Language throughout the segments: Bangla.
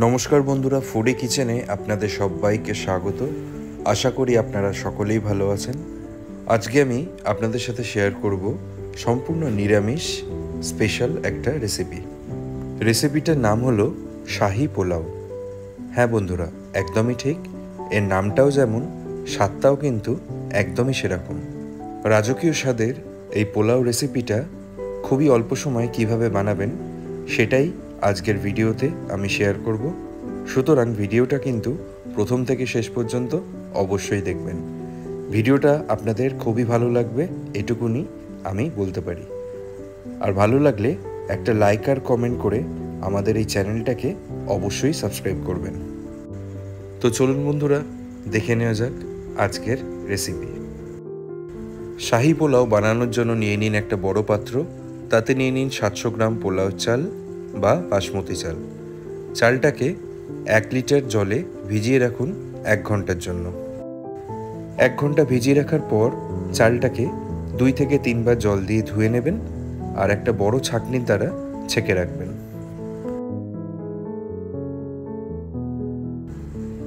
নমস্কার বন্ধুরা, ফুডি কিচেনে আপনাদের সবাইকে স্বাগত। আশা করি আপনারা সকলেই ভালো আছেন। আজকে আমি আপনাদের সাথে শেয়ার করব সম্পূর্ণ নিরামিষ স্পেশাল একটা রেসিপিটার নাম হলো শাহি পোলাও। হ্যাঁ বন্ধুরা, একদমই ঠিক। এর নামটাও যেমন, স্বাদটাও কিন্তু একদমই সেরকম। রাজকীয় স্বাদের এই পোলাও রেসিপিটা খুবই অল্প সময়ে কিভাবে বানাবেন সেটাই আজকের ভিডিওতে আমি শেয়ার করব। সুতরাং ভিডিওটা কিন্তু প্রথম থেকে শেষ পর্যন্ত অবশ্যই দেখবেন। ভিডিওটা আপনাদের খুবই ভালো লাগবে, এটুকুনি আমি বলতে পারি। আর ভালো লাগলে একটা লাইক আর কমেন্ট করে আমাদের এই চ্যানেলটাকে অবশ্যই সাবস্ক্রাইব করবেন। তো চলুন বন্ধুরা, দেখে নেওয়া যাক আজকের রেসিপি। শাহি পোলাও বানানোর জন্য নিয়ে নিন একটা বড় পাত্র। তাতে নিয়ে নিন 700 গ্রাম পোলাও চাল বা বাসমতি চাল। চালটাকে 1 লিটার জলে ভিজিয়ে রাখুন 1 ঘন্টার জন্য। 1 ঘন্টা ভিজিয়ে রাখার পর চালটাকে 2 থেকে 3 বার জল দিয়ে ধুয়ে নেবেন আর একটা বড় ছাঁকনির দ্বারা ছেঁকে রাখবেন।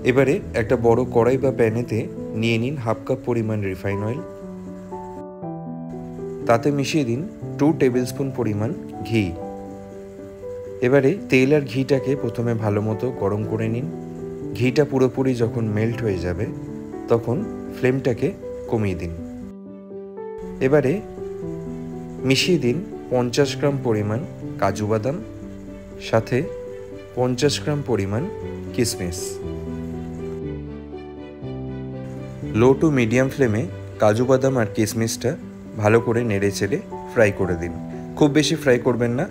এবারে একটা বড় কড়াই বা প্যানেতে নিয়ে নিন 1/2 কাপ পরিমাণ রিফাইন অয়েল। তাতে মিশিয়ে দিন 2 টেবিল স্পুন পরিমাণ ঘি। এবারে তেল আর ঘিটাকে প্রথমে ভালো মতো গরম করে নিন। ঘিটা পুরোপুরি যখন মেল্ট হয়ে যাবে তখন ফ্লেমটাকে কমিয়ে দিন। এবারে মিশিয়ে দিন 50 গ্রাম পরিমাণ কাজু বাদাম, সাথে 50 গ্রাম পরিমাণ কিশমিশ। লো টু মিডিয়াম ফ্লেমে কাজু বাদাম আর কিশমিশটা ভালো করে নেড়ে চেড়ে ফ্রাই করে দিন। খুব বেশি ফ্রাই করবেন না,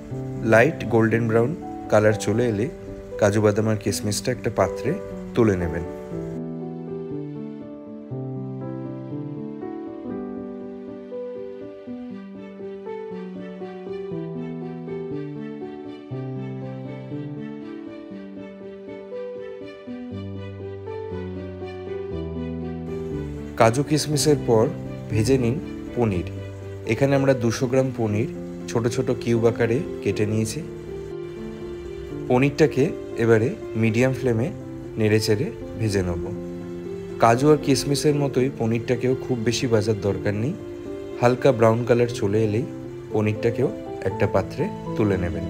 লাইট গোল্ডেন ব্রাউন কালার চলে এলে কাজু বাদাম আর কিশমিশটা একটা পাত্রে তুলে নেবেন। কাজু কিশমিশের পর ভেজে নিন পনির। এখানে আমরা 200 গ্রাম পনির ছোট ছোট কিউব আকারে কেটে নিয়েছি। পনিরটাকে এবারে মিডিয়াম ফ্লেমে নেড়ে চেড়ে ভেজে নেব। কাজু আর কিশমিশের মতোই পনিরটাকেও খুব বেশি ভাজার দরকার নেই। হালকা ব্রাউন কালার চলে এলেই পনিরটাকেও একটা পাত্রে তুলে নেবেন।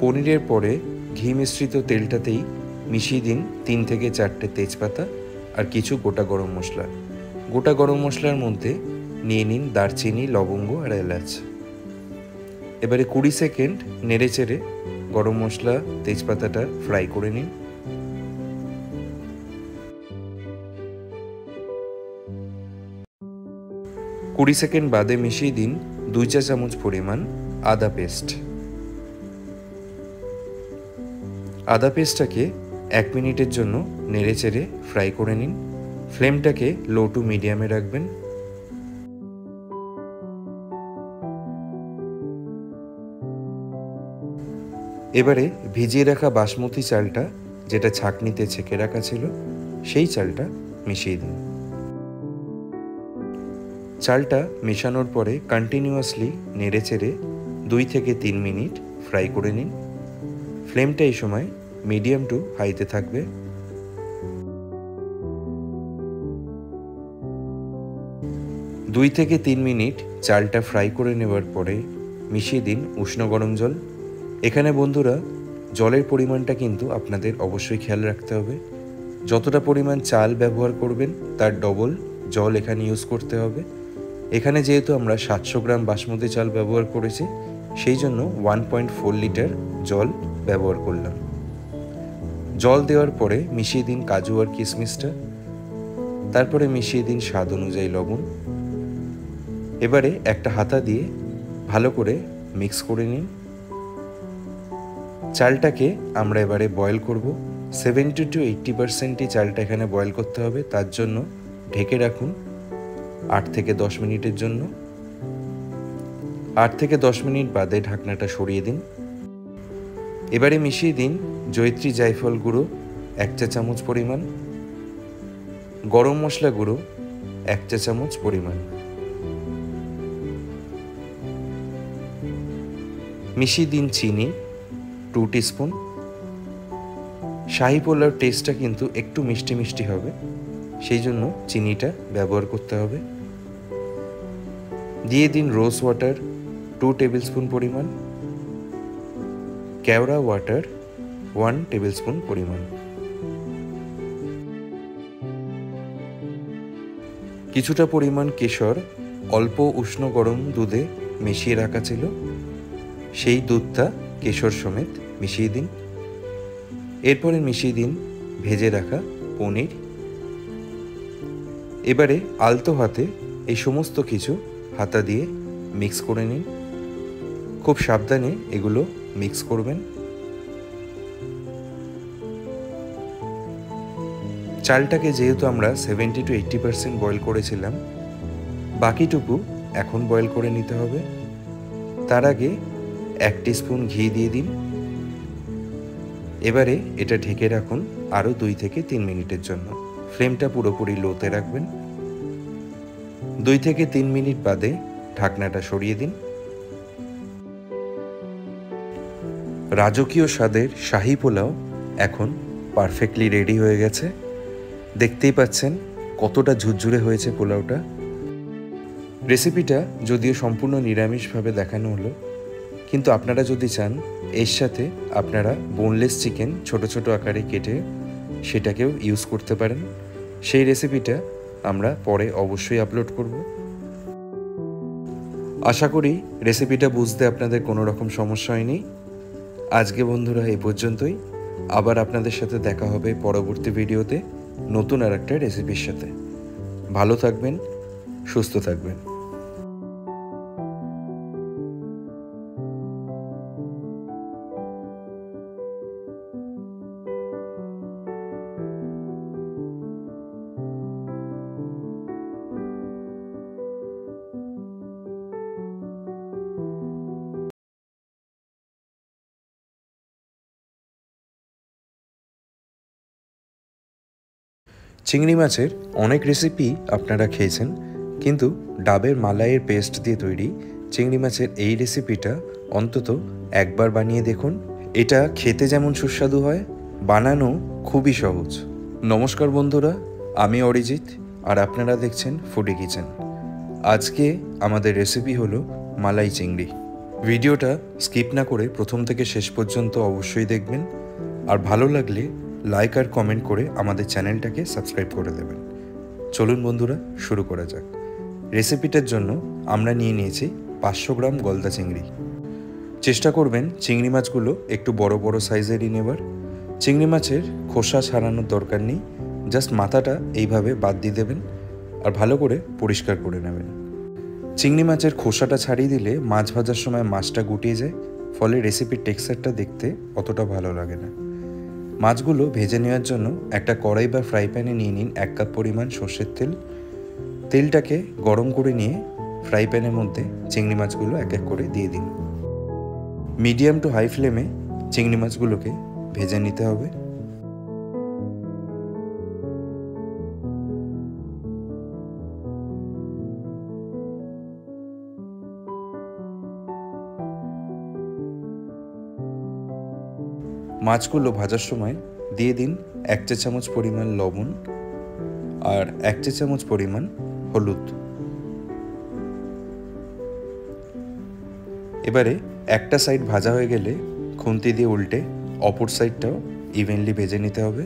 পনিরের পরে ঘি মিশ্রিত তেলটাতেই মিশিয়ে দিন 3 থেকে 4টে তেজপাতা আর কিছু গোটা গরম মশলা। গোটা গরম মশলার মধ্যে নিয়ে নিন দারচিনি, লবঙ্গ আর এলাচ। এবারে 20 সেকেন্ড নেড়ে চেড়ে গরম মশলা তেজপাতাটা ফ্রাই করে নিন। কুড়ি সেকেন্ড বাদে মিশিয়ে দিন 2 চা চামচ পরিমাণ আদা পেস্ট। আদা পেস্টটাকে 1 মিনিটের জন্য নেড়ে চেড়ে ফ্রাই করে নিন। ফ্লেমটাকে লো টু মিডিয়ামে রাখবেন। এবারে ভিজিয়ে রাখা বাসমতি চালটা, যেটা ছাঁকনিতে ছেঁকে রাখা ছিল, সেই চালটা মিশিয়ে দিন। চালটা মেশানোর পরে কন্টিনিউয়াসলি নেড়ে চেড়ে 2 থেকে 3 মিনিট ফ্রাই করে নিন। ফ্লেমটা এই সময় মিডিয়াম টু হাইতে থাকবে। দুই থেকে 3 মিনিট চালটা ফ্রাই করে নেওয়ার পরে মিশিয়ে দিন উষ্ণ গরম জল। এখানে বন্ধুরা, জলের পরিমাণটা কিন্তু আপনাদের অবশ্যই খেয়াল রাখতে হবে। যতটা পরিমাণ চাল ব্যবহার করবেন তার ডবল জল এখানে ইউজ করতে হবে। এখানে যেহেতু আমরা 700 গ্রাম বাসমতি চাল ব্যবহার করেছি, সেই জন্য 1.4 লিটার জল ব্যবহার করলাম। জল দেওয়ার পরে মিশিয়ে দিন কাজু আর কিশমিশটা, তারপরে মিশিয়ে দিন স্বাদ অনুযায়ী লবণ। এবারে একটা হাতা দিয়ে ভালো করে মিক্স করে নিন। চালটাকে আমরা এবারে বয়েল করব। 70 to 80% চালটা এখানে বয়েল করতে হবে, তার জন্য ঢেকে রাখুন 8 থেকে 10 মিনিটের জন্য। 8 থেকে 10 মিনিট বাদে ঢাকনাটা সরিয়ে দিন। এবারে মিশিয়ে দিন জয়িত্রী জায়ফল গুঁড়ো 1 চা চামচ পরিমাণ, গরম মশলা গুঁড়ো 1 চা চামচ পরিমাণ, মিশিয়ে দিন চিনি 2 টিস্পুন। শাহি পোলাওর টেস্টটা কিন্তু একটু মিষ্টি মিষ্টি হবে, সেই জন্য চিনিটা ব্যবহার করতে হবে। দিয়ে দিন রোজ ওয়াটার 2 টেবিল স্পুন পরিমাণ, কেওড়া ওয়াটার 1 টেবিল স্পুন পরিমাণ। কিছুটা পরিমাণ কেশর অল্প উষ্ণ গরম দুধে মিশিয়ে রাখা ছিল, সেই দুধটা কেশর সমেত মিশিয়ে দিন। এরপরে মিশিয়ে দিন ভেজে রাখা পনির। এবারে আলতো হাতে এই সমস্ত কিছু হাতা দিয়ে মিক্স করে নিন। খুব সাবধানে এগুলো মিক্স করবেন। চালটাকে যেহেতু আমরা 70 to 80% বয়েল করেছিলাম, বাকিটুকু এখন বয়েল করে নিতে হবে। তার আগে 1 টিস্পুন ঘি দিয়ে দিন। এবারে এটা ঢেকে রাখুন আরও 2 থেকে 3 মিনিটের জন্য। ফ্লেমটা পুরোপুরি লোতে রাখবেন। 2 থেকে 3 মিনিট বাদে ঢাকনাটা সরিয়ে দিন। রাজকীয় স্বাদের শাহি পোলাও এখন পারফেক্টলি রেডি হয়ে গেছে। দেখতেই পাচ্ছেন কতটা ঝুরঝুরে হয়েছে পোলাওটা। রেসিপিটা যদিও সম্পূর্ণ নিরামিষভাবে দেখানো হলো, কিন্তু আপনারা যদি চান এর সাথে আপনারা বোনলেস চিকেন ছোট ছোট আকারে কেটে সেটাকেও ইউজ করতে পারেন। সেই রেসিপিটা আমরা পরে অবশ্যই আপলোড করব। আশা করি রেসিপিটা বুঝতে আপনাদের কোনো রকম সমস্যা হয়নি। আজকে বন্ধুরা এই পর্যন্তই। আবার আপনাদের সাথে দেখা হবে পরবর্তী ভিডিওতে নতুন আর একটা রেসিপির সাথে। ভালো থাকবেন, সুস্থ থাকবেন। চিংড়ি মাছের অনেক রেসিপি আপনারা খেয়েছেন, কিন্তু ডাবের মালাইয়ের পেস্ট দিয়ে তৈরি চিংড়ি মাছের এই রেসিপিটা অন্তত একবার বানিয়ে দেখুন। এটা খেতে যেমন সুস্বাদু হয়, বানানো খুবই সহজ। নমস্কার বন্ধুরা, আমি অরিজিৎ আর আপনারা দেখছেন ফুডি কিচেন। আজকে আমাদের রেসিপি হলো মালাই চিংড়ি। ভিডিওটা স্কিপ না করে প্রথম থেকে শেষ পর্যন্ত অবশ্যই দেখবেন, আর ভালো লাগলে লাইক আর কমেন্ট করে আমাদের চ্যানেলটাকে সাবস্ক্রাইব করে দেবেন। চলুন বন্ধুরা শুরু করা যাক। রেসিপিটার জন্য আমরা নিয়ে নিয়েছি 500 গ্রাম গলদা চিংড়ি। চেষ্টা করবেন চিংড়ি মাছগুলো একটু বড় বড় সাইজেরই নেবার। চিংড়ি মাছের খোসা ছাড়ানোর দরকার নেই, জাস্ট মাথাটা এইভাবে বাদ দিয়ে দেবেন আর ভালো করে পরিষ্কার করে নেবেন। চিংড়ি মাছের খোসাটা ছাড়িয়ে দিলে মাছ ভাজার সময় মাছটা গুটিয়ে যায়, ফলে রেসিপির টেক্সচারটা দেখতে অতটা ভালো লাগে না। মাছগুলো ভেজে নেওয়ার জন্য একটা কড়াই বা ফ্রাই প্যানে নিয়ে নিন 1 কাপ পরিমাণ সর্ষের তেল। তেলটাকে গরম করে নিয়ে ফ্রাই প্যানের মধ্যে চিংড়ি মাছগুলো এক এক করে দিয়ে দিন। মিডিয়াম টু হাই ফ্লেমে চিংড়ি মাছগুলোকে ভেজে নিতে হবে। মাছগুলো ভাজার সময় দিয়ে দিন 1 চা চামচ পরিমাণ লবণ আর 1 চা চামচ পরিমাণ হলুদ। এবারে একটা সাইড ভাজা হয়ে গেলে খুন্তি দিয়ে উল্টে অপর সাইডটাও ইভেনলি ভেজে নিতে হবে।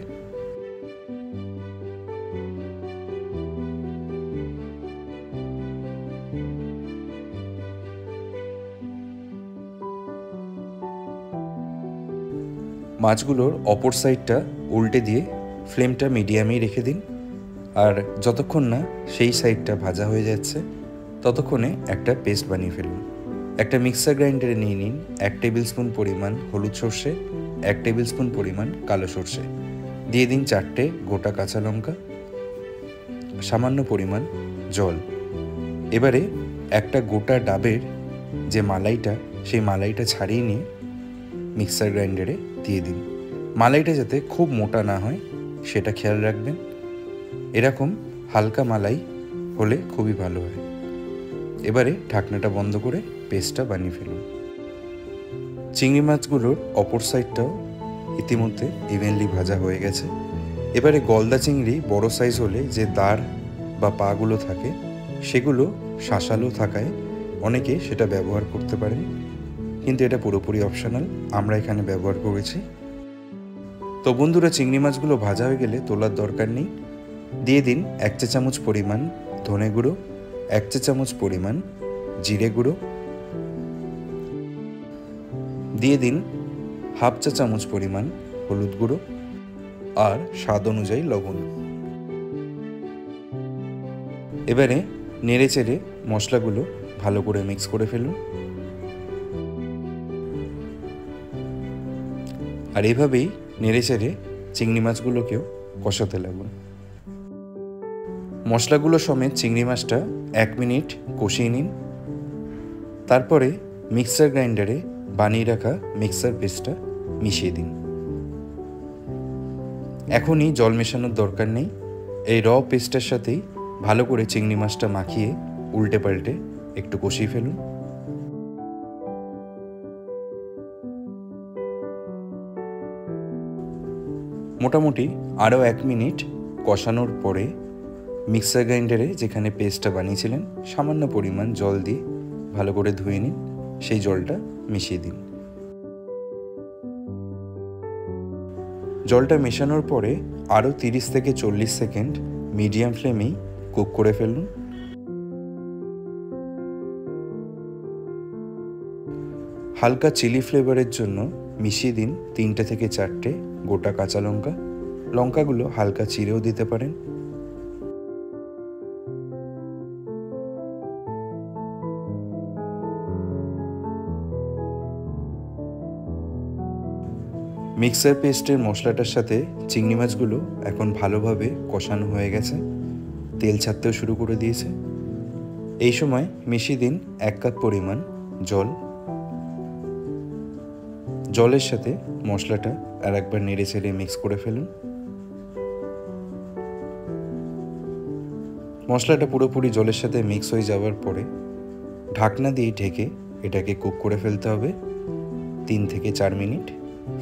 মাছগুলোর অপর সাইডটা উল্টে দিয়ে ফ্লেমটা মিডিয়ামেই রেখে দিন, আর যতক্ষণ না সেই সাইডটা ভাজা হয়ে যাচ্ছে ততক্ষণে একটা পেস্ট বানিয়ে ফেলুন। একটা মিক্সার গ্রাইন্ডারে নিয়ে নিন 1 টেবিল স্পুন পরিমাণ হলুদ সর্ষে, 1 টেবিল স্পুন পরিমাণ কালো সর্ষে, দিয়ে দিন 4টে গোটা কাঁচা লঙ্কা, সামান্য পরিমাণ জল। এবারে একটা গোটা ডাবের যে মালাইটা, সেই মালাইটা ছাড়িয়ে নিয়ে মিক্সার গ্রাইন্ডারে দিয়ে দিন। মালাইটা যাতে খুব মোটা না হয় সেটা খেয়াল রাখবেন। এরকম হালকা মালাই হলে খুবই ভালো হয়। এবারে ঢাকনাটা বন্ধ করে পেস্টটা বানিয়ে ফেলুন। চিংড়ি মাছগুলোর অপর সাইডটাও ইতিমধ্যে ইভেনলি ভাজা হয়ে গেছে। এবারে গলদা চিংড়ি বড় সাইজ হলে যে দাঁড় বা পাগুলো থাকে সেগুলো শাঁসালো থাকায় অনেকে সেটা ব্যবহার করতে পারেন, কিন্তু এটা পুরোপুরি অপশনাল, আমরা এখানে ব্যবহার করেছি। তো বন্ধুরা, চিংড়ি মাছগুলো ভাজা হয়ে গেলে তোলার দরকার নেই। দিয়ে দিন 1 চা চামচ পরিমাণ ধনে গুঁড়ো, 1 চা চামচ পরিমাণ জিরে গুঁড়ো, দিয়ে দিন 1/2 চা চামচ পরিমাণ হলুদ গুঁড়ো আর স্বাদ অনুযায়ী লবণ। এবারে নেড়ে চেড়ে মশলাগুলো ভালো করে মিক্স করে ফেলুন। আর এভাবেই নেড়ে চেড়ে চিংড়ি মাছগুলোকেও কষাতে লাগুন। মশলাগুলো সমেত চিংড়ি মাছটা 1 মিনিট কষিয়ে নিন। তারপরে মিক্সার গ্রাইন্ডারে বানিয়ে রাখা মিক্সার পেস্টটা মিশিয়ে দিন। এখনই জল মেশানোর দরকার নেই। এই র পেস্টের সাথেই ভালো করে চিংড়ি মাছটা মাখিয়ে উল্টে পাল্টে একটু কষিয়ে ফেলুন। মোটামুটি আরও 1 মিনিট কষানোর পরে মিক্সার গ্রাইন্ডারে যেখানে পেস্টটা বানিয়েছিলেন সামান্য পরিমাণ জল দিয়ে ভালো করে ধুয়ে নিন, সেই জলটা মিশিয়ে দিন। জলটা মেশানোর পরে আরও 30 থেকে 40 সেকেন্ড মিডিয়াম ফ্লেমেই কুক করে ফেলুন। হালকা চিলি ফ্লেভারের জন্য মিশিয়ে দিন 3টে থেকে 4টে গোটা কাঁচা লঙ্কা। লঙ্কাগুলো হালকা চিরেও দিতে পারেন। মিক্সার পেস্টের মশলাটার সাথে চিংড়ি মাছগুলো এখন ভালোভাবে কষানো হয়ে গেছে, তেল ছাড়তেও শুরু করে দিয়েছে। এই সময় মিশিয়ে দিন 1 কাপ পরিমাণ জল। জলের সাথে মশলাটা আর একবার নেড়ে চেড়ে মিক্স করে ফেলুন। মশলাটা পুরোপুরি জলের সাথে মিক্স হয়ে যাওয়ার পরে ঢাকনা দিয়ে ঢেকে এটাকে কুক করে ফেলতে হবে 3 থেকে 4 মিনিট।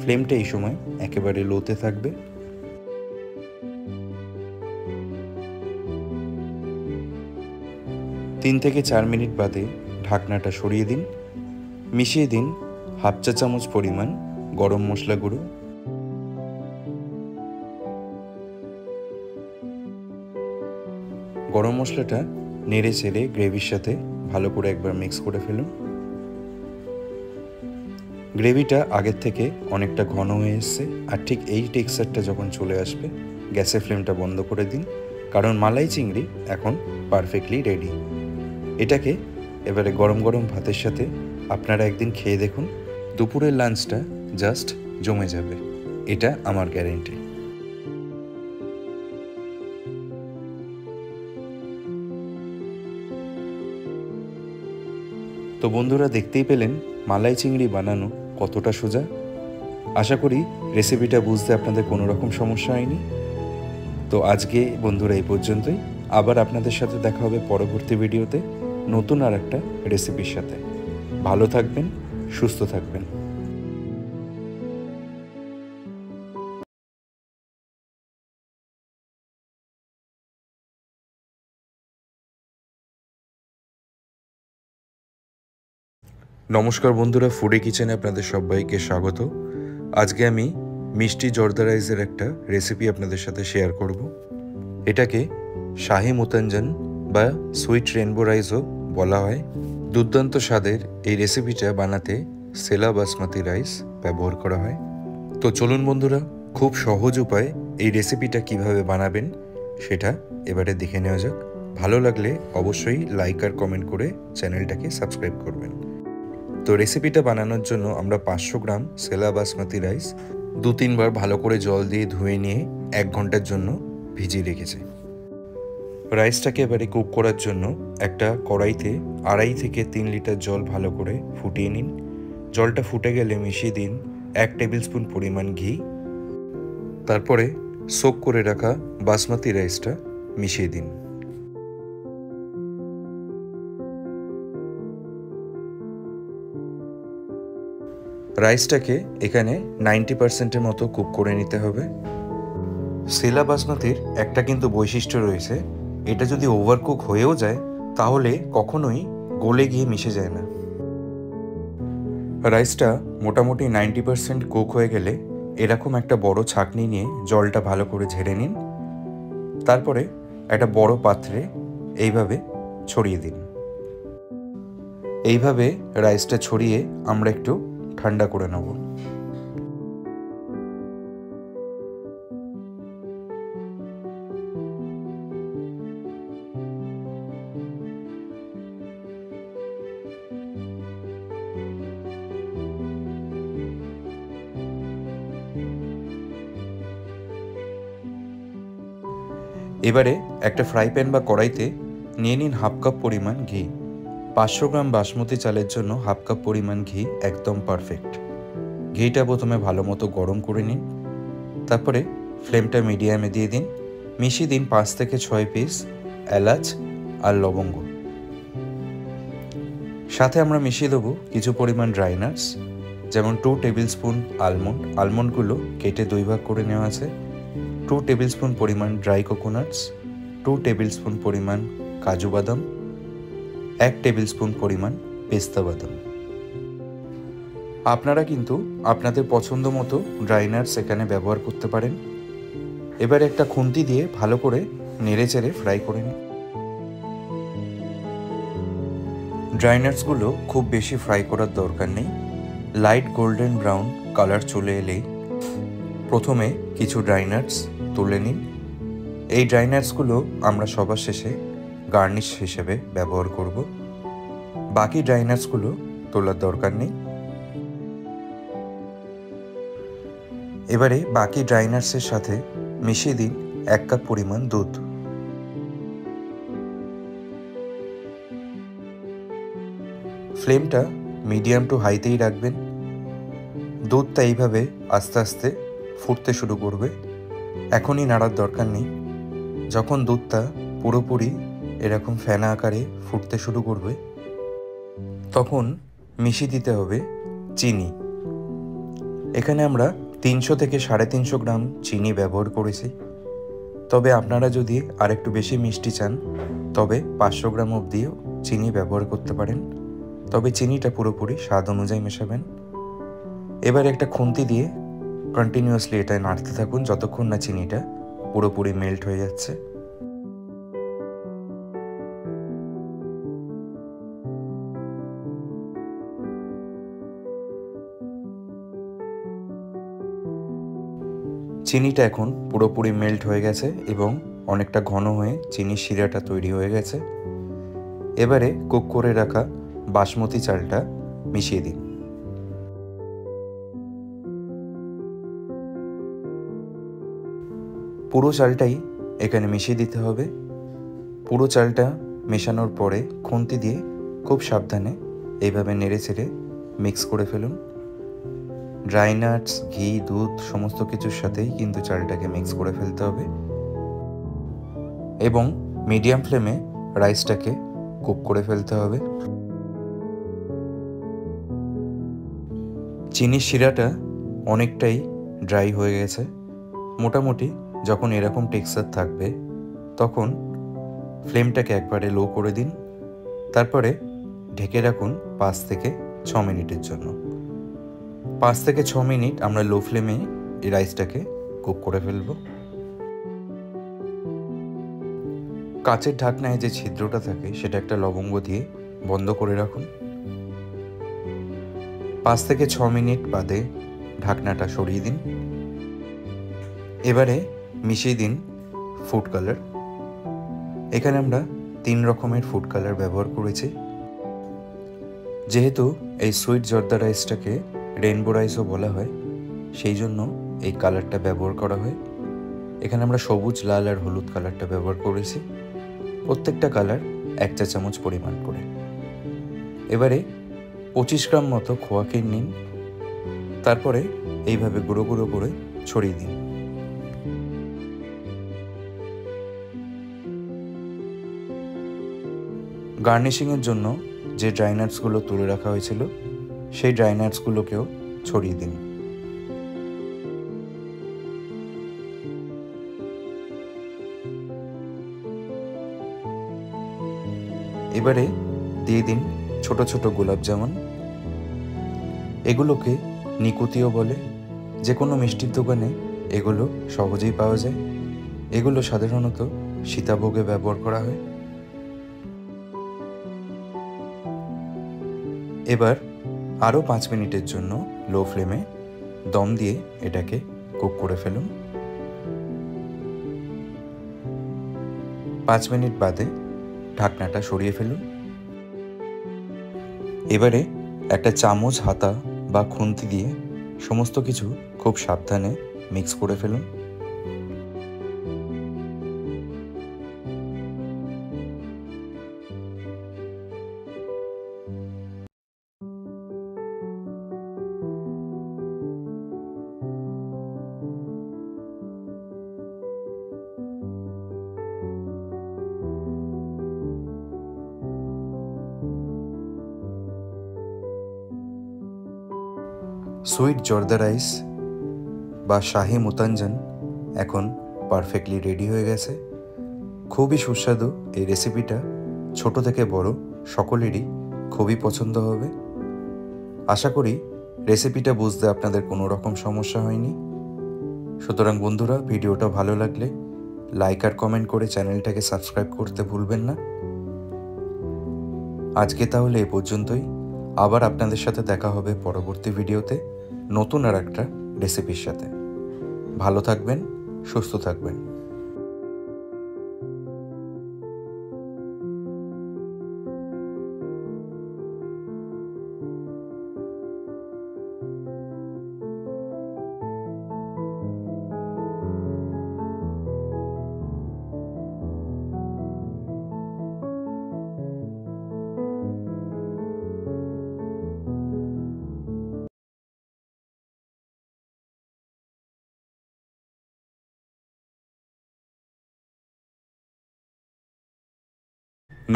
ফ্লেমটা এই সময় একেবারে লোতে থাকবে। তিন থেকে 4 মিনিট বাদে ঢাকনাটা সরিয়ে দিন। মিশিয়ে দিন 1/2 চা চামচ পরিমাণ গরম মশলা গুঁড়ো, গরম মশলাটা নেড়ে চেড়ে গ্রেভির সাথে ভালো করে একবার মিক্স করে ফেলুন। গ্রেভিটা আগের থেকে অনেকটা ঘন হয়ে এসছে, আর ঠিক এই টেক্সচারটা যখন চলে আসবে গ্যাসের ফ্লেমটা বন্ধ করে দিন, কারণ মালাই চিংড়ি এখন পারফেক্টলি রেডি। এটাকে এবারে গরম গরম ভাতের সাথে আপনারা একদিন খেয়ে দেখুন, দুপুরের লাঞ্চটা জাস্ট জমে যাবে, এটা আমার গ্যারেন্টি। তো বন্ধুরা, দেখতেই পেলেন মালাই চিংড়ি বানানো কতটা সোজা। আশা করি রেসিপিটা বুঝতে আপনাদের কোনো রকম সমস্যা হয়নি। তো আজকে বন্ধুরা এই পর্যন্তই। আবার আপনাদের সাথে দেখা হবে পরবর্তী ভিডিওতে নতুন আর একটা রেসিপির সাথে। ভালো থাকবেন, সুস্থ থাকবেন। নমস্কার বন্ধুরা, ফুডি কিচেনে আপনাদের সবাইকে স্বাগত। আজকে আমি মিষ্টি জর্দা রাইসের একটা রেসিপি আপনাদের সাথে শেয়ার করব। এটাকে শাহি মুতাঞ্জন বা সুইট রেনবো রাইসও বলা হয়। দুর্দান্ত স্বাদের এই রেসিপিটা বানাতে সেলা বাসমতি রাইস ব্যবহার করা হয়। তো চলুন বন্ধুরা, খুব সহজ উপায়ে এই রেসিপিটা কিভাবে বানাবেন সেটা এবারে দেখে নেওয়া যাক। ভালো লাগলে অবশ্যই লাইক আর কমেন্ট করে চ্যানেলটাকে সাবস্ক্রাইব করবেন। তো রেসিপিটা বানানোর জন্য আমরা 500 গ্রাম সেলা বাসমতি রাইস 2-3 বার ভালো করে জল দিয়ে ধুয়ে নিয়ে 1 ঘন্টার জন্য ভিজিয়ে রেখেছি। রাইসটাকে এবারে কুক করার জন্য একটা কড়াইতে 2.5 থেকে 3 লিটার জল ভালো করে ফুটিয়ে নিন। জলটা ফুটে গেলে মিশিয়ে দিন 1 টেবিল স্পুন পরিমাণ ঘি। তারপরে সোক করে রাখা বাসমতি রাইসটা মিশিয়ে দিন। রাইসটাকে এখানে 90% মতো কুক করে নিতে হবে। সেলা বাসমতির একটা কিন্তু বৈশিষ্ট্য রয়েছে, এটা যদি ওভারকুক হয়েও যায় তাহলে কখনোই গলে গিয়ে মিশে যায় না। রাইসটা মোটামুটি 90% কুক হয়ে গেলে এরকম একটা বড় ছাঁকনি নিয়ে জলটা ভালো করে ঝেড়ে নিন। তারপরে একটা বড় পাত্রে এইভাবে ছড়িয়ে দিন। এইভাবে রাইসটা ছড়িয়ে আমরা একটু ঠান্ডা করে নেব। এবারে একটা ফ্রাই প্যান বা কড়াইতে নিয়ে নিন 1/2 কাপ পরিমাণ ঘি। 500 গ্রাম বাসমতি চালের জন্য 1/2 কাপ পরিমাণ ঘি একদম পারফেক্ট। ঘিটা প্রথমে ভালো মতো গরম করে নিন। তারপরে ফ্লেমটা মিডিয়ামে দিয়ে দিন। মিশিয়ে দিন 5 থেকে 6 পিস এলাচ আর লবঙ্গ। সাথে আমরা মিশিয়ে দেবো কিছু পরিমাণ ড্রাই নাটস, যেমন 2 টেবিল স্পুন আলমন্ড। আলমন্ডগুলো কেটে 2 ভাগ করে নেওয়া আছে। 2 টেবিল স্পুন পরিমাণ ড্রাই কোকোনাটস, 2 টেবিল স্পুন পরিমাণ কাজু বাদাম, 1 টেবিল স্পুন পরিমাণ পেস্তা বাদাম। আপনারা কিন্তু আপনাদের পছন্দ মতো ড্রাই নাটস এখানে ব্যবহার করতে পারেন। এবার একটা খুন্তি দিয়ে ভালো করে নেড়ে চেড়ে ফ্রাই করে নিন। ড্রাই নাটসগুলো খুব বেশি ফ্রাই করার দরকার নেই। লাইট গোল্ডেন ব্রাউন কালার চলে এলেই প্রথমে কিছু ড্রাই নাটস তুলে নিন। এই ড্রাই নাটসগুলো আমরা সবার শেষে গার্নিশ হিসেবে ব্যবহার করব। বাকি ড্রাই নাটসগুলো তোলার দরকার নেই। এবারে বাকি ড্রাই নাটসের সাথে মিশিয়ে দিন 1 কাপ পরিমাণ দুধ। ফ্লেমটা মিডিয়াম টু হাইতেই রাখবেন। দুধটা এইভাবে আস্তে আস্তে ফুটতে শুরু করবে। এখনই নাড়ার দরকার নেই। যখন দুধটা পুরোপুরি এরকম ফেনা আকারে ফুটতে শুরু করবে তখন মিশিয়ে দিতে হবে চিনি। এখানে আমরা 300 থেকে 350 গ্রাম চিনি ব্যবহার করেছি। তবে আপনারা যদি আরেকটু বেশি মিষ্টি চান তবে 500 গ্রাম অবধিও চিনি ব্যবহার করতে পারেন। তবে চিনিটা পুরোপুরি স্বাদ অনুযায়ী মেশাবেন। এবার একটা খুন্তি দিয়ে কন্টিনিউয়াসলি এটা নাড়তে থাকুন যতক্ষণ না চিনিটা পুরোপুরি মেল্ট হয়ে যাচ্ছে। চিনিটা এখন পুরোপুরি মেল্ট হয়ে গেছে এবং অনেকটা ঘন হয়ে চিনির শিরাটা তৈরি হয়ে গেছে। এবারে কুক করে রাখা বাসমতি চালটা মিশিয়ে দিন। পুরো চালটাই এখানে মিশিয়ে দিতে হবে। পুরো চালটা মেশানোর পরে খুন্তি দিয়ে খুব সাবধানে এইভাবে নেড়ে চেড়ে মিক্স করে ফেলুন। ড্রাই নাটস, ঘি, দুধ সমস্ত কিছুর সাথেই কিন্তু চালটাকে মিক্স করে ফেলতে হবে এবং মিডিয়াম ফ্লেমে রাইসটাকে কুক করে ফেলতে হবে। চিনির শিরাটা অনেকটাই ড্রাই হয়ে গেছে। মোটামুটি যখন এরকম টেক্সচার থাকবে তখন ফ্লেমটাকে একবারে লো করে দিন। তারপরে ঢেকে রাখুন 5 থেকে 6 মিনিটের জন্য। 5 থেকে 6 মিনিট আমরা লো ফ্লেমে এই রাইসটাকে কুক করে ফেলব। কাচের ঢাকনায় যে ছিদ্রটা থাকে সেটা একটা লবঙ্গ দিয়ে বন্ধ করে রাখুন। 5 থেকে 6 মিনিট বাদে ঢাকনাটা সরিয়ে দিন। এবারে মিশিয়ে দিন ফুড কালার। এখানে আমরা 3 রকমের ফুড কালার ব্যবহার করেছি। যেহেতু এই সুইট জর্দা রাইসটাকে রেইনবো রাইসও বলা হয় সেই জন্য এই কালারটা ব্যবহার করা হয়। এখানে আমরা সবুজ, লাল আর হলুদ কালারটা ব্যবহার করেছি। প্রত্যেকটা কালার 1 চা চামচ পরিমাণ করে। এবারে 25 গ্রাম মতো খোয়া ক্ষীর নিন, তারপরে এইভাবে গুঁড়ো গুঁড়ো করে ছড়িয়ে দিন। গার্নিশিংয়ের জন্য যে ড্রাই নাটসগুলো তুলে রাখা হয়েছিল সেই ড্রাই নাটসগুলোকেও ছড়িয়ে দিন। এবারে দিয়ে দিন ছোট ছোট গোলাপ জামুন। এগুলোকে নিকুতিও বলে, যে কোনো মিষ্টির দোকানে এগুলো সহজেই পাওয়া যায়। এগুলো সাধারণত সীতাভোগে ব্যবহার করা হয়। এবার আরও 5 মিনিটের জন্য লো ফ্লেমে দম দিয়ে এটাকে কুক করে ফেলুন। 5 মিনিট বাদে ঢাকনাটা সরিয়ে ফেলুন। এবারে একটা চামচ, হাতা বা খুন্তি দিয়ে সমস্ত কিছু খুব সাবধানে মিক্স করে ফেলুন। সুইট জর্দা রাইস বা শাহি মুতাঞ্জন এখন পারফেক্টলি রেডি হয়ে গেছে। খুবই সুস্বাদু এই রেসিপিটা ছোট থেকে বড় সকলেরই খুবই পছন্দ হবে। আশা করি রেসিপিটা বুঝতে আপনাদের কোনো রকম সমস্যা হয়নি। সুতরাং বন্ধুরা, ভিডিওটা ভালো লাগলে লাইক আর কমেন্ট করে চ্যানেলটাকে সাবস্ক্রাইব করতে ভুলবেন না। আজকে তাহলে এ পর্যন্তই। আবার আপনাদের সাথে দেখা হবে পরবর্তী ভিডিওতে নতুন আর একটা রেসিপির সাথে। ভালো থাকবেন, সুস্থ থাকবেন।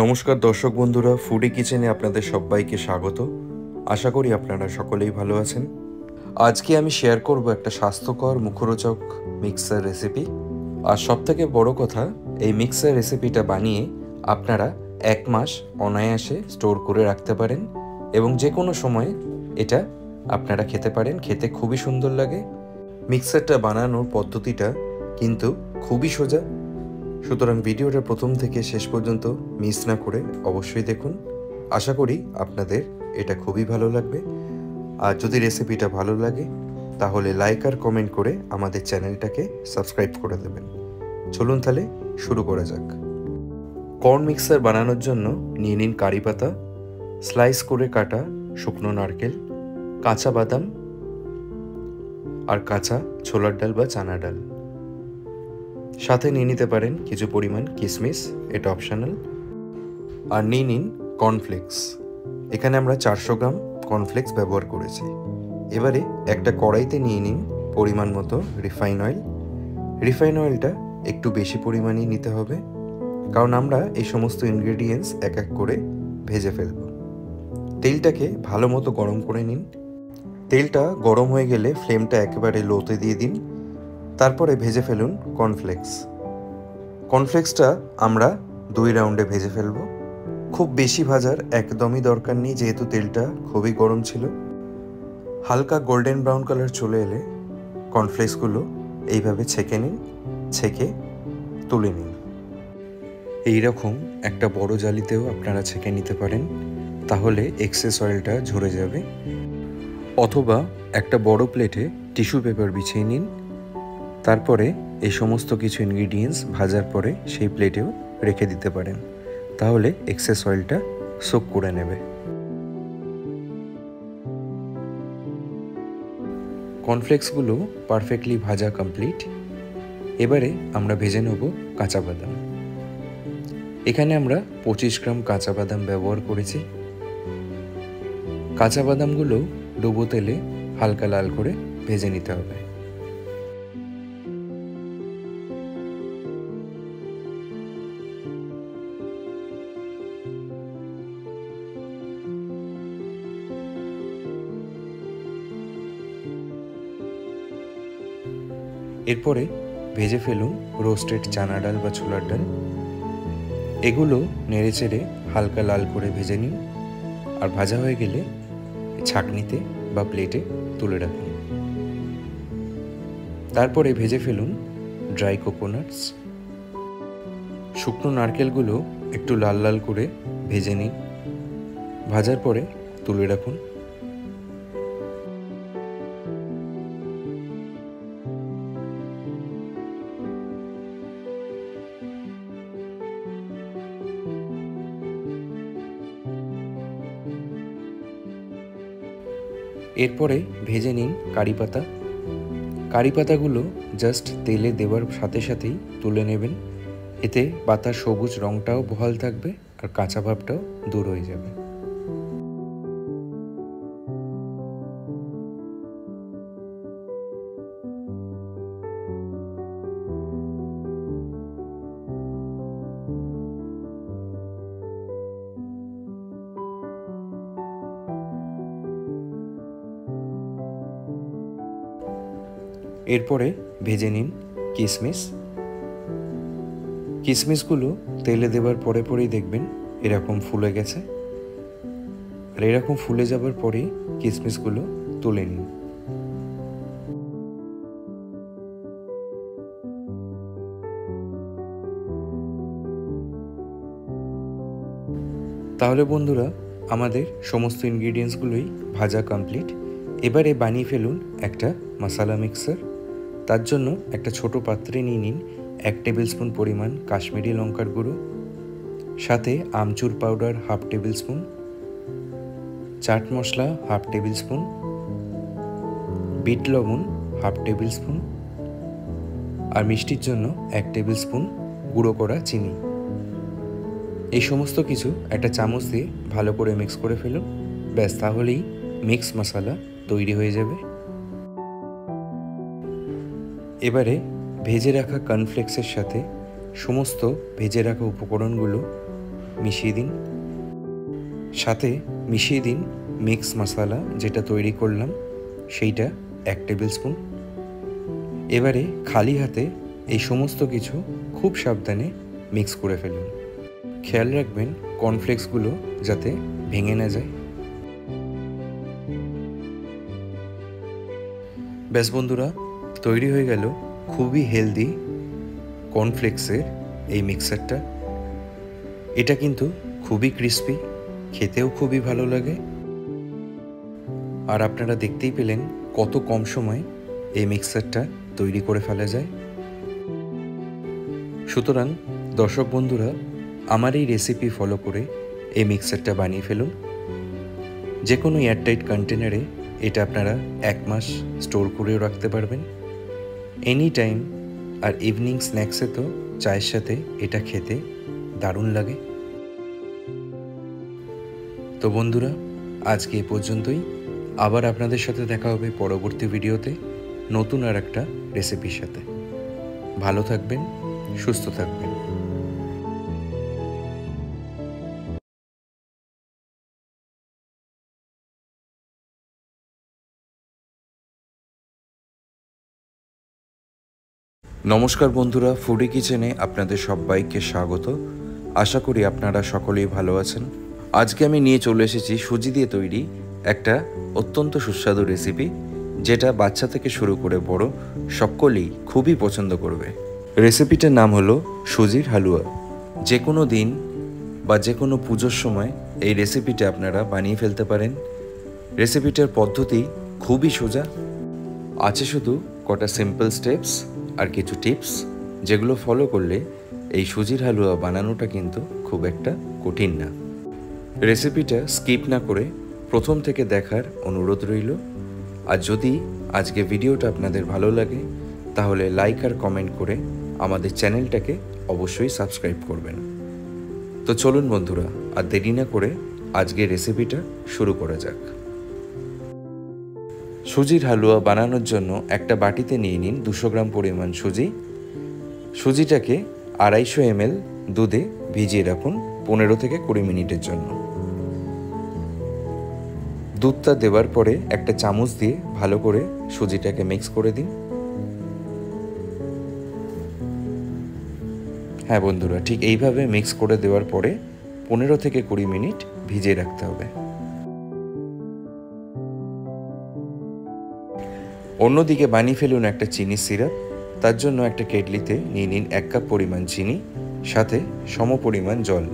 নমস্কার দর্শক বন্ধুরা, ফুডি কিচেনে আপনাদের সবাইকে স্বাগত। আশা করি আপনারা সকলেই ভালো আছেন। আজকে আমি শেয়ার করব একটা স্বাস্থ্যকর মুখরোচক মিক্সার রেসিপি। আর সবথেকে বড় কথা, এই মিক্সার রেসিপিটা বানিয়ে আপনারা 1 মাস অনায়াসে স্টোর করে রাখতে পারেন এবং যে কোনো সময় এটা আপনারা খেতে পারেন। খেতে খুবই সুন্দর লাগে। মিক্সারটা বানানোর পদ্ধতিটা কিন্তু খুবই সোজা। সুতরাং ভিডিওটা প্রথম থেকে শেষ পর্যন্ত মিস না করে অবশ্যই দেখুন। আশা করি আপনাদের এটা খুবই ভালো লাগবে। আর যদি রেসিপিটা ভালো লাগে তাহলে লাইক আর কমেন্ট করে আমাদের চ্যানেলটাকে সাবস্ক্রাইব করে দেবেন। চলুন তাহলে শুরু করা যাক। কর্ন মিক্সার বানানোর জন্য নিয়ে নিন কারি পাতা, স্লাইস করে কাটা শুকনো নারকেল, কাঁচা বাদাম আর কাঁচা ছোলার ডাল বা চানা ডাল। সাথে নিয়ে নিতে পারেন কিছু পরিমাণ কিশমিশ, এটা অপশনাল। আর নিয়ে নিন কর্নফ্লেক্স। এখানে আমরা 400 গ্রাম কর্নফ্লেক্স ব্যবহার করেছি। এবারে একটা কড়াইতে নিয়ে নিন পরিমাণ মতো রিফাইন অয়েল। রিফাইন অয়েলটা একটু বেশি পরিমাণেই নিতে হবে, কারণ আমরা এই সমস্ত ইনগ্রেডিয়েন্টস এক এক করে ভেজে ফেলব। তেলটাকে ভালো মতো গরম করে নিন। তেলটা গরম হয়ে গেলে ফ্লেমটা একেবারে লোতে দিয়ে দিন। তারপরে ভেজে ফেলুন কর্নফ্লেক্স। কর্নফ্লেক্সটা আমরা 2 রাউন্ডে ভেজে ফেলব। খুব বেশি ভাজার একদমই দরকার নেই, যেহেতু তেলটা খুবই গরম ছিল। হালকা গোল্ডেন ব্রাউন কালার চলে এলে কর্নফ্লেক্সগুলো এইভাবে ছেঁকে নিন, ছেঁকে তুলে নিন। এইরকম একটা বড় জালিতেও আপনারা ছেঁকে নিতে পারেন, তাহলে এক্সেস অয়েলটা ঝরে যাবে। অথবা একটা বড় প্লেটে টিস্যু পেপার বিছিয়ে নিন। তারপরে এই সমস্ত কিছু ইনগ্রিডিয়েন্টস ভাজার পরে সেই প্লেটেও রেখে দিতে পারেন, তাহলে এক্সেস অয়েলটা সোক করে নেবে। কর্নফ্লেক্সগুলো পারফেক্টলি ভাজা কমপ্লিট। এবারে আমরা ভেজে নেব কাঁচা বাদাম। এখানে আমরা 25 গ্রাম কাঁচা বাদাম ব্যবহার করেছি। কাঁচা বাদামগুলো ডুবো তেলে হালকা লাল করে ভেজে নিতে হবে। এরপরে ভেজে ফেলুন রোস্টেড চানা ডাল বা ছোলার ডাল। এগুলো নেড়ে চেড়ে হালকা লাল করে ভেজে নিন, আর ভাজা হয়ে গেলে ছাঁকনিতে বা প্লেটে তুলে রাখুন। তারপরে ভেজে ফেলুন ড্রাই কোকোনাটস। শুকনো নারকেলগুলো একটু লাল লাল করে ভেজে নিন, ভাজার পরে তুলে রাখুন। এরপরে ভেজে নিন কারি পাতা। কারি পাতাগুলো জাস্ট তেলে দেওয়ার সাথে সাথেই তুলে নেবেন, এতে পাতার সবুজ রঙটাও বহাল থাকবে আর কাঁচা ভাবটাও দূর হয়ে যাবে। এরপরে ভেজে নিন কিশমিশ। কিশমিশগুলো তেলে দেওয়ার পরে পরেই দেখবেন এরকম ফুলে গেছে, আর এরকম ফুলে যাবার পরেই কিশমিশগুলো তুলে নিন। তাহলে বন্ধুরা, আমাদের সমস্ত ইনগ্রিডিয়েন্টসগুলোই ভাজা কমপ্লিট। এবারে বানিয়ে ফেলুন একটা মশলা মিক্সার। তার জন্য একটা ছোট পাত্রে নিয়ে নিন 1 টেবিল স্পুন পরিমাণ কাশ্মীরি লঙ্কার গুঁড়ো, সাথে আমচুর powder 1/2 table spoon, chaat masala 1/2 table spoon, bit লবণ 1/2 টেবিল স্পুন, আর মিষ্টির জন্য 1 টেবিল স্পুন গুঁড়ো করা চিনি। এই সমস্ত কিছু একটা চামচ দিয়ে ভালো করে মিক্স করে ফেলুন। ব্যাস, তাহলেই মিক্স মশলা তৈরি হয়ে যাবে। এবারে ভেজে রাখা কর্নফ্লেক্সের সাথে সমস্ত ভেজে রাখা উপকরণগুলো মিশিয়ে দিন, সাথে মিশিয়ে দিন মিক্স মশলা যেটা তৈরি করলাম সেইটা 1 টেবিল স্পুন। এবারে খালি হাতে এই সমস্ত কিছু খুব সাবধানে মিক্স করে ফেলুন। খেয়াল রাখবেন কর্নফ্লেক্সগুলো যাতে ভেঙে না যায়। ব্যাস বন্ধুরা, তৈরি হয়ে গেল খুবই হেলদি কর্নফ্লেক্সের এই মিক্সারটা। এটা কিন্তু খুবই ক্রিস্পি, খেতেও খুবই ভালো লাগে। আর আপনারা দেখতেই পেলেন কত কম সময়ে এই মিক্সারটা তৈরি করে ফেলা যায়। সুতরাং দর্শক বন্ধুরা, আমার এই রেসিপি ফলো করে এই মিক্সারটা বানিয়ে ফেলুন। যে কোনো এয়ারটাইট কন্টেনারে এটা আপনারা 1 মাস স্টোর করেও রাখতে পারবেন এনি টাইম। আর ইভিনিং স্ন্যাক্সে তো চায়ের সাথে এটা খেতে দারুণ লাগে। তো বন্ধুরা, আজকে এ পর্যন্তই। আবার আপনাদের সাথে দেখা হবে পরবর্তী ভিডিওতে নতুন আর একটা রেসিপির সাথে। ভালো থাকবেন, সুস্থ থাকবেন। নমস্কার বন্ধুরা, ফুডি কিচেনে আপনাদের সবাইকে স্বাগত। আশা করি আপনারা সকলেই ভালো আছেন। আজকে আমি নিয়ে চলে এসেছি সুজি দিয়ে তৈরি একটা অত্যন্ত সুস্বাদু রেসিপি, যেটা বাচ্চা থেকে শুরু করে বড় সকলেই খুবই পছন্দ করবে। রেসিপিটার নাম হলো সুজির হালুয়া। যে কোনো দিন বা যে কোনো পুজোর সময় এই রেসিপিটা আপনারা বানিয়ে ফেলতে পারেন। রেসিপিটার পদ্ধতি খুবই সোজা, আছে শুধু কটা সিম্পল স্টেপস আর কিছু টিপস, যেগুলো ফলো করলে এই সুজির হালুয়া বানানোটা কিন্তু খুব একটা কঠিন না। রেসিপিটা স্কিপ না করে প্রথম থেকে দেখার অনুরোধ রইল। আর যদি আজকে ভিডিওটা আপনাদের ভালো লাগে তাহলে লাইক আর কমেন্ট করে আমাদের চ্যানেলটাকে অবশ্যই সাবস্ক্রাইব করবেন। তো চলুন বন্ধুরা, আর দেরি না করে আজকের রেসিপিটা শুরু করা যাক। সুজির হালুয়া বানানোর জন্য একটা বাটিতে নিয়ে নিন 200 গ্রাম পরিমাণ সুজি। সুজিটাকে 250 ml দুধে ভিজিয়ে রাখুন 15 থেকে 20 মিনিটের জন্য। দুধটা দেওয়ার পরে একটা চামচ দিয়ে ভালো করে সুজিটাকে মিক্স করে দিন। হ্যাঁ বন্ধুরা, ঠিক এইভাবে মিক্স করে দেওয়ার পরে 15 থেকে 20 মিনিট ভিজিয়ে রাখতে হবে। অন্যদিকে বানিয়ে ফেলুন একটা চিনি সিরাপ। তার জন্য একটা কেটলিতে নিয়ে নিন 1 কাপ পরিমাণ চিনি, সাথে সম পরিমাণ জল।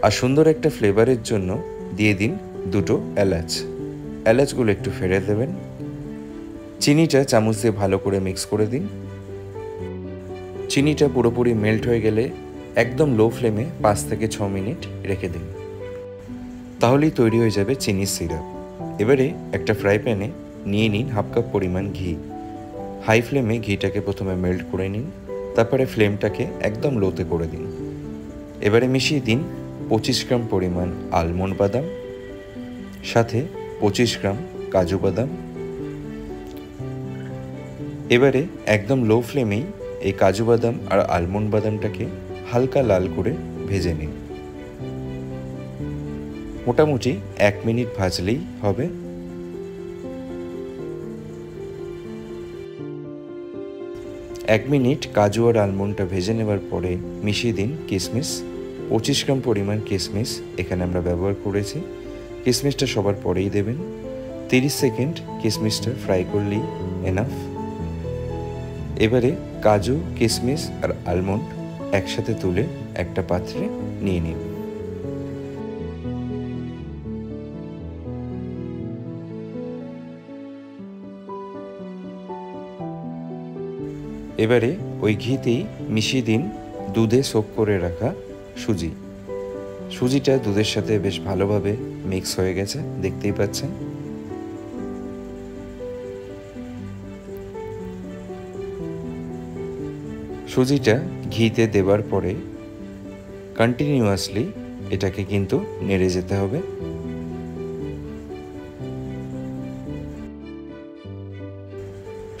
আর সুন্দর একটা ফ্লেভারের জন্য দিয়ে দিন 2টো এলাচ। এলাচগুলো একটু ফেড়ে দেবেন। চিনিটা চামচ দিয়ে ভালো করে মিক্স করে দিন। চিনিটা পুরোপুরি মেল্ট হয়ে গেলে একদম লো ফ্লেমে 5 থেকে 6 মিনিট রেখে দিন। তাহলেই তৈরি হয়ে যাবে চিনির সিরাপ। এবারে একটা ফ্রাই প্যানে নিয়ে নিন 1/2 কাপ পরিমাণ ঘি। হাই ফ্লেমে ঘিটাকে প্রথমে মেল্ট করে নিন, তারপরে ফ্লেমটাকে একদম লোতে করে দিন। এবারে মিশিয়ে দিন 25 গ্রাম পরিমাণ আলমন্ড বাদাম, সাথে 25 গ্রাম কাজু বাদাম। এবারে একদম লো ফ্লেমেই এই কাজু বাদাম আর আলমন্ড বাদামটাকে হালকা লাল করে ভেজে নিন। মোটামুটি 1 মিনিট ভাজলেই হবে। এক মিনিট কাজু আর আলমন্ডটা ভেজে নেবার পরে মিশিয়ে দিন কিশমিশ। 25 গ্রাম পরিমাণ কিশমিশ এখানে আমরা ব্যবহার করেছি। কিশমিশটা সবার পরেই দেবেন। 30 সেকেন্ড কিশমিশটা ফ্রাই করলেই এনাফ। এবারে কাজু, কিশমিশ আর আলমন্ড একসাথে তুলে একটা পাত্রে নিয়ে নিন। এবারে ওই ঘিতেই মিশিয়ে দিন দুধে সোক করে রাখা সুজি। সুজিটা দুধের সাথে বেশ ভালোভাবে মিক্স হয়ে গেছে, দেখতেই পাচ্ছেন। সুজিটা ঘিতে দেবার পরে কন্টিনিউয়াসলি এটাকে কিন্তু নেড়ে যেতে হবে।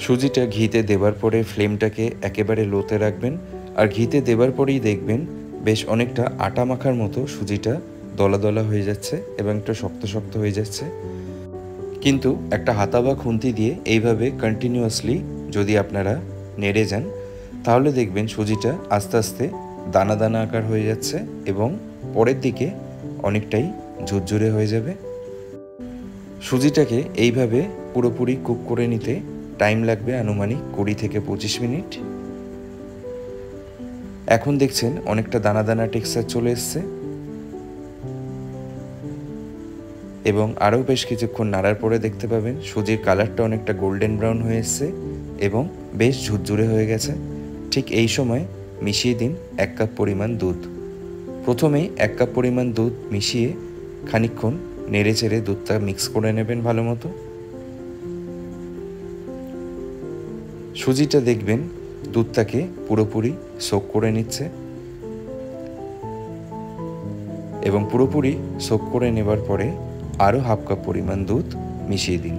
সুজিটা ঘিতে দেবার পরে ফ্লেমটাকে একেবারে লোতে রাখবেন। আর ঘিতে দেবার পরেই দেখবেন বেশ অনেকটা আটা মাখার মতো সুজিটা দলা দলা হয়ে যাচ্ছে এবং একটু শক্ত শক্ত হয়ে যাচ্ছে। কিন্তু একটা হাতা বা খুন্তি দিয়ে এইভাবে কন্টিনিউয়াসলি যদি আপনারা নেড়ে যান, তাহলে দেখবেন সুজিটা আস্তে আস্তে দানা দানা আকার হয়ে যাচ্ছে এবং পরের দিকে অনেকটাই ঝুরঝুরে হয়ে যাবে। সুজিটাকে এইভাবে পুরোপুরি কুক করে নিতে টাইম লাগবে আনুমানিক 20 থেকে 25 মিনিট। এখন দেখছেন অনেকটা দানা দানা টেক্সচার চলে এসছে এবং আরও বেশ কিছুক্ষণ নাড়ার পরে দেখতে পাবেন সুজির কালারটা অনেকটা গোল্ডেন ব্রাউন হয়ে এসছে এবং বেশ ঝুরঝুরে হয়ে গেছে। ঠিক এই সময় মিশিয়ে দিন 1 কাপ পরিমাণ দুধ। প্রথমেই 1 কাপ পরিমাণ দুধ মিশিয়ে খানিকক্ষণ নেড়ে চেড়ে দুধটা মিক্স করে নেবেন ভালো মতো। সুজিটা দেখবেন দুধটাকে পুরোপুরি সোক করে নিচ্ছে এবং পুরোপুরি সোক করে নেবার পরে আরও 1/2 কাপ পরিমাণ দুধ মিশিয়ে দিন।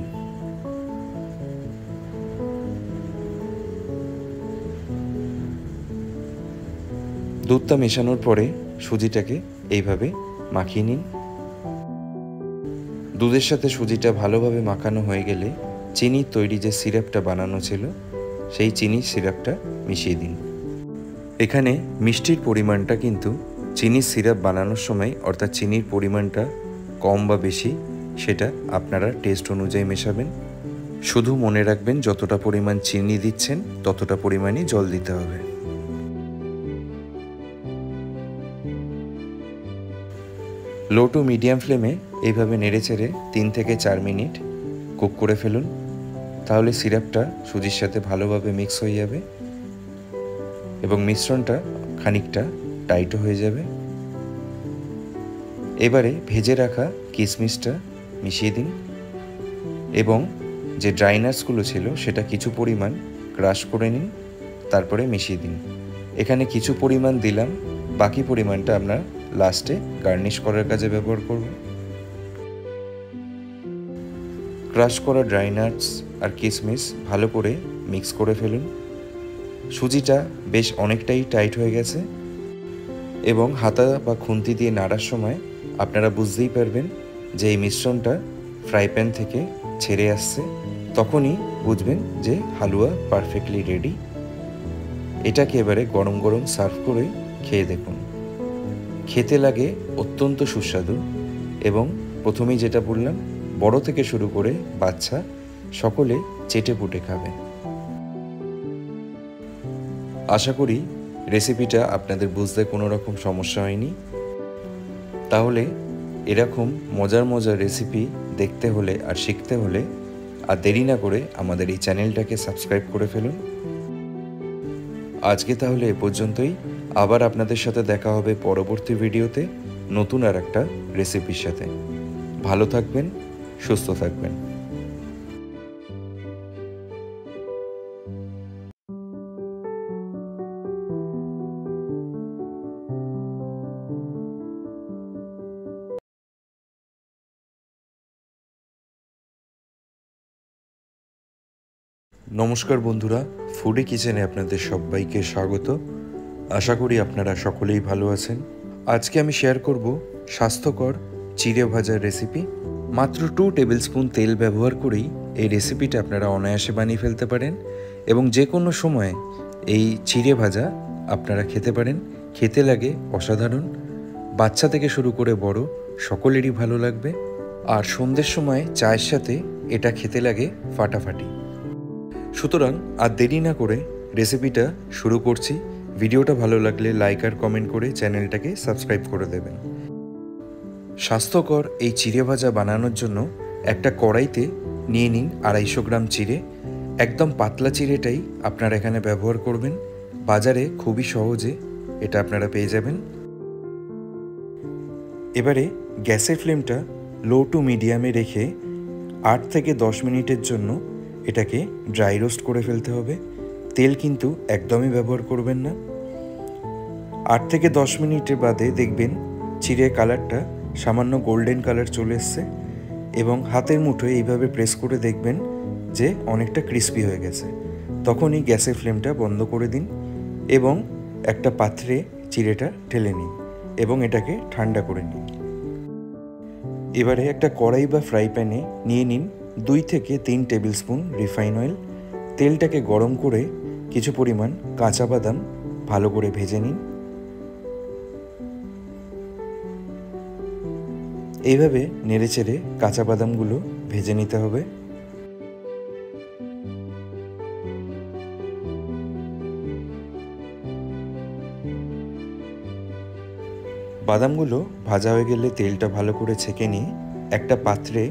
দুধটা মেশানোর পরে সুজিটাকে এইভাবে মাখিয়ে নিন। দুধের সাথে সুজিটা ভালোভাবে মাখানো হয়ে গেলে চিনির তৈরি যে সিরাপটা বানানো ছিল সেই চিনির সিরাপটা মিশিয়ে দিন। এখানে মিষ্টির পরিমাণটা কিন্তু চিনির সিরাপ বানানোর সময়, অর্থাৎ চিনির পরিমাণটা কম বা বেশি সেটা আপনারা টেস্ট অনুযায়ী মেশাবেন। শুধু মনে রাখবেন যতটা পরিমাণ চিনি দিচ্ছেন ততটা পরিমাণই জল দিতে হবে। লো টু মিডিয়াম ফ্লেমে এইভাবে নেড়েচেড়ে 3 থেকে 4 মিনিট কুক করে ফেলুন। তাহলে সিরাপটা সুজির সাথে ভালোভাবে মিক্স হয়ে যাবে এবং মিশ্রণটা খানিকটা টাইটও হয়ে যাবে। এবারে ভেজে রাখা কিশমিশটা মিশিয়ে দিন এবং যে ড্রাই নাটসগুলো ছিল সেটা কিছু পরিমাণ ক্রাশ করে নিন, তারপরে মিশিয়ে দিন। এখানে কিছু পরিমাণ দিলাম বাকি পরিমাণটা আমরা লাস্টে গার্নিশ করার কাজে ব্যবহার করব। ক্রাশ করা ড্রাই নাটস আর কিশমিশ ভালো করে মিক্স করে ফেলুন। সুজিটা বেশ অনেকটাই টাইট হয়ে গেছে এবং হাতা বা খুন্তি দিয়ে নাড়ার সময় আপনারা বুঝতেই পারবেন যে এই মিশ্রণটা ফ্রাই প্যান থেকে ছেড়ে আসছে। তখনই বুঝবেন যে হালুয়া পারফেক্টলি রেডি। এটাকে এবারে গরম গরম সার্ভ করে খেয়ে দেখুন। খেতে লাগে অত্যন্ত সুস্বাদু এবং প্রথমেই যেটা বললাম, বড় থেকে শুরু করে বাচ্চা সকলে চেটে পুটে খাবে। আশা করি রেসিপিটা আপনাদের বুঝতে কোনো রকম সমস্যা হয়নি। তাহলে এরকম মজার মজার রেসিপি দেখতে হলে আর শিখতে হলে আর দেরি না করে আমাদের এই চ্যানেলটাকে সাবস্ক্রাইব করে ফেলুন। আজকে তাহলে এ পর্যন্তই। আবার আপনাদের সাথে দেখা হবে পরবর্তী ভিডিওতে নতুন আর একটা রেসিপির সাথে। ভালো থাকবেন, সুস্থ থাকবেন। নমস্কার বন্ধুরা, ফুডি কিচেনে আপনাদের সবাইকে স্বাগত। আশা করি আপনারা সকলেই ভালো আছেন। আজকে আমি শেয়ার করব স্বাস্থ্যকর চিড়ে ভাজার রেসিপি। মাত্র 2 টেবিল স্পুন তেল ব্যবহার করেই এই রেসিপিটা আপনারা অনায়াসে বানিয়ে ফেলতে পারেন এবং যে কোনো সময় এই চিড়ে ভাজা আপনারা খেতে পারেন। খেতে লাগে অসাধারণ। বাচ্চা থেকে শুরু করে বড় সকলেরই ভালো লাগবে। আর সন্ধ্যের সময় চায়ের সাথে এটা খেতে লাগে ফাটাফাটি। সুতরাং আর দেরি না করে রেসিপিটা শুরু করছি। ভিডিওটা ভালো লাগলে লাইক আর কমেন্ট করে চ্যানেলটাকে সাবস্ক্রাইব করে দেবেন। স্বাস্থ্যকর এই চিড়ে ভাজা বানানোর জন্য একটা কড়াইতে নিয়ে নিন 250 গ্রাম চিড়ে। একদম পাতলা চিড়েটাই আপনারা এখানে ব্যবহার করবেন। বাজারে খুবই সহজে এটা আপনারা পেয়ে যাবেন। এবারে গ্যাসের ফ্লেমটা লো টু মিডিয়ামে রেখে 8 থেকে 10 মিনিটের জন্য এটাকে ড্রাই রোস্ট করে ফেলতে হবে। তেল কিন্তু একদমই ব্যবহার করবেন না। 8 থেকে 10 মিনিটের বাদে দেখবেন চিড়ের কালারটা সামান্য গোল্ডেন কালার চলে এসছে এবং হাতের মুঠোয় এইভাবে প্রেস করে দেখবেন যে অনেকটা ক্রিস্পি হয়ে গেছে। তখনই গ্যাসের ফ্লেমটা বন্ধ করে দিন এবং একটা পাত্রে চিড়েটা ঢেলে নিন এবং এটাকে ঠান্ডা করে নিন। এবারে একটা কড়াই বা ফ্রাই প্যানে নিয়ে নিন 2 থেকে 3 টেবিল স্পুন রিফাইন অয়েল। তেলটাকে গরম করে কিছু পরিমাণ কাঁচা বাদাম ভালো করে ভেজে নিন। এইভাবে নেড়েচেড়ে কাঁচা বাদামগুলো ভেজে নিতে হবে। বাদামগুলো ভাজা হয়ে গেলে তেলটা ভালো করে ছেঁকে নিয়ে একটা পাত্রে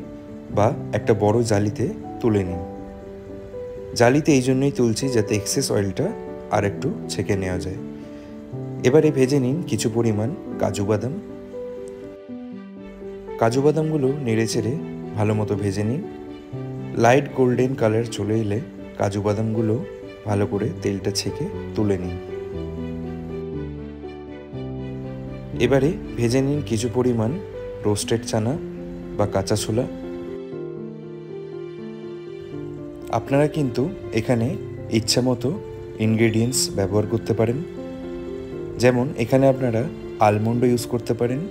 বা একটা বড় জালিতে তুলে নিন। জালিতে এই জন্যই তুলছি যাতে এক্সেস অয়েলটা আর একটু ছেঁকে নেওয়া যায়। এবারে ভেজে নিন কিছু পরিমাণ কাজু বাদাম। কাজু বাদামগুলো নেড়েচেড়ে ভালো মতো ভেজে নিন। লাইট গোল্ডেন কালার চলে এলে কাজু বাদামগুলো ভালো করে তেলটা ছেঁকে তুলে নিন। এবারে ভেজে নিন কিছু পরিমাণ রোস্টেড চানা বা কাঁচা ছোলা। আপনারা কিন্তু এখানে ইচ্ছা মতো ইনগ্রেডিয়েন্টস ব্যবহার করতে পারেন। যেমন এখানে আপনারা আলমন্ডও ইউজ করতে পারেন,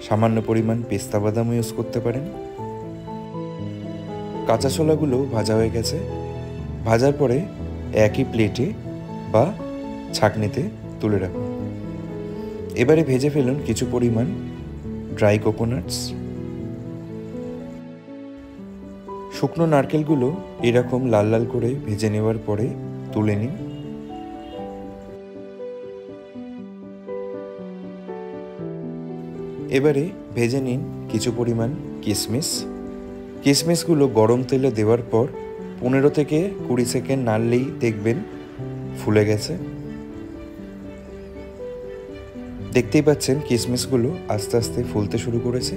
সামান্য পরিমাণ পেস্তা বাদামও ইউজ করতে পারেন। কাঁচা ছোলাগুলো ভাজা হয়ে গেছে। ভাজার পরে একই প্লেটে বা ছাঁকনিতে তুলে রাখুন। এবারে ভেজে ফেলুন কিছু পরিমাণ ড্রাই কোকোনাটস। শুকনো নারকেলগুলো এরকম লাল লাল করে ভেজে নেওয়ার পরে তুলে নিন। এবারে ভেজে নিন কিছু পরিমাণ কিশমিশ। কিশমিশগুলো গরম তেলে দেওয়ার পর 15 থেকে 20 সেকেন্ড নাড়লেই দেখবেন ফুলে গেছে। দেখতেই পাচ্ছেন কিশমিশগুলো আস্তে আস্তে ফুলতে শুরু করেছে।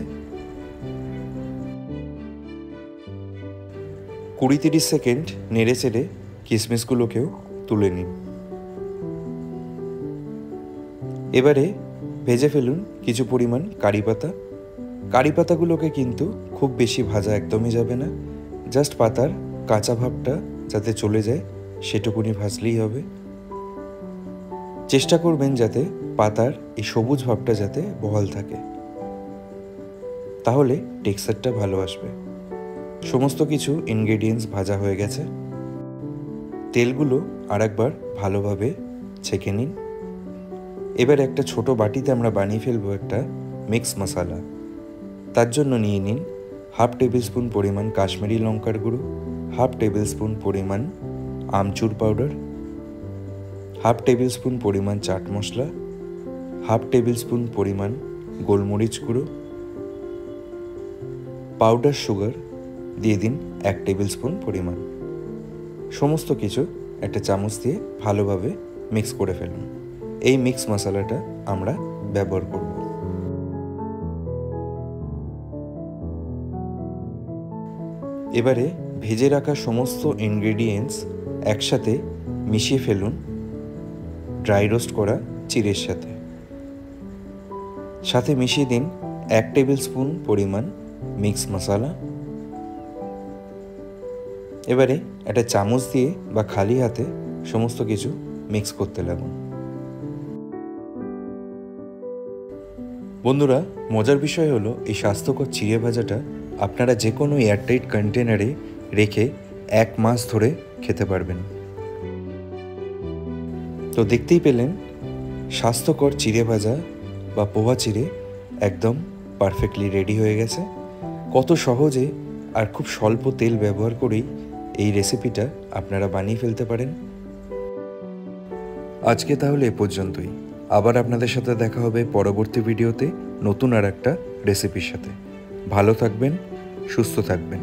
20-30 সেকেন্ড নেড়ে চেড়ে কিশমিশগুলোকেও তুলে নিন। এবারে ভেজে ফেলুন কিছু পরিমাণ কারি পাতা। কারি পাতাগুলোকে কিন্তু খুব বেশি ভাজা একদমই যাবে না, জাস্ট পাতার কাঁচা ভাবটা যাতে চলে যায় সেটুকুনি ভাজলেই হবে। চেষ্টা করবেন যাতে পাতার এই সবুজ ভাবটা যাতে বহাল থাকে, তাহলে টেক্সচারটা ভালো আসবে। সমস্ত কিছু ইনগ্রেডিয়েন্টস ভাজা হয়ে গেছে। তেলগুলো আরেকবার ভালোভাবে ছেঁকে নিন। এবার একটা ছোট বাটিতে আমরা বানিয়ে ফেলবো একটা মিক্স মশলা। তার জন্য নিয়ে নিন 1/2 টেবিল স্পুন পরিমাণ কাশ্মীরি লঙ্কার গুঁড়ো, 1/2 টেবিল স্পুন পরিমাণ আমচুর পাউডার, 1/2 টেবিল স্পুন পরিমাণ চাট মশলা, 1/2 টেবিল স্পুন পরিমাণ গোলমরিচ গুঁড়ো, পাউডার সুগার দিয়ে দিন 1 টেবিল স্পুন পরিমাণ। সমস্ত কিছু একটা চামচ দিয়ে ভালোভাবে মিক্স করে ফেলুন। এই মিক্স মশলাটা আমরা ব্যবহার করব। এবারে ভেজে রাখা সমস্ত ইনগ্রেডিয়েন্টস একসাথে মিশিয়ে ফেলুন ড্রাই রোস্ট করা চিড়ের সাথে। সাথে মিশিয়ে দিন 1 টেবিল স্পুন পরিমাণ মিক্স মশলা। এবারে একটা চামচ দিয়ে বা খালি হাতে সমস্ত কিছু মিক্স করতে লাগুন। বন্ধুরা, মজার বিষয় হলো এই স্বাস্থ্যকর চিড়ে ভাজাটা আপনারা যে কোনো এয়ারটাইট কন্টেনারে রেখে 1 মাস ধরে খেতে পারবেন। তো দেখতেই পেলেন স্বাস্থ্যকর চিড়ে ভাজা বা পোহা চিড়ে একদম পারফেক্টলি রেডি হয়ে গেছে। কত সহজে আর খুব স্বল্প তেল ব্যবহার করেই এই রেসিপিটা আপনারা বানিয়ে ফেলতে পারেন। আজকে তাহলে এ পর্যন্তই। আবার আপনাদের সাথে দেখা হবে পরবর্তী ভিডিওতে নতুন আর একটা রেসিপির সাথে। ভালো থাকবেন, সুস্থ থাকবেন।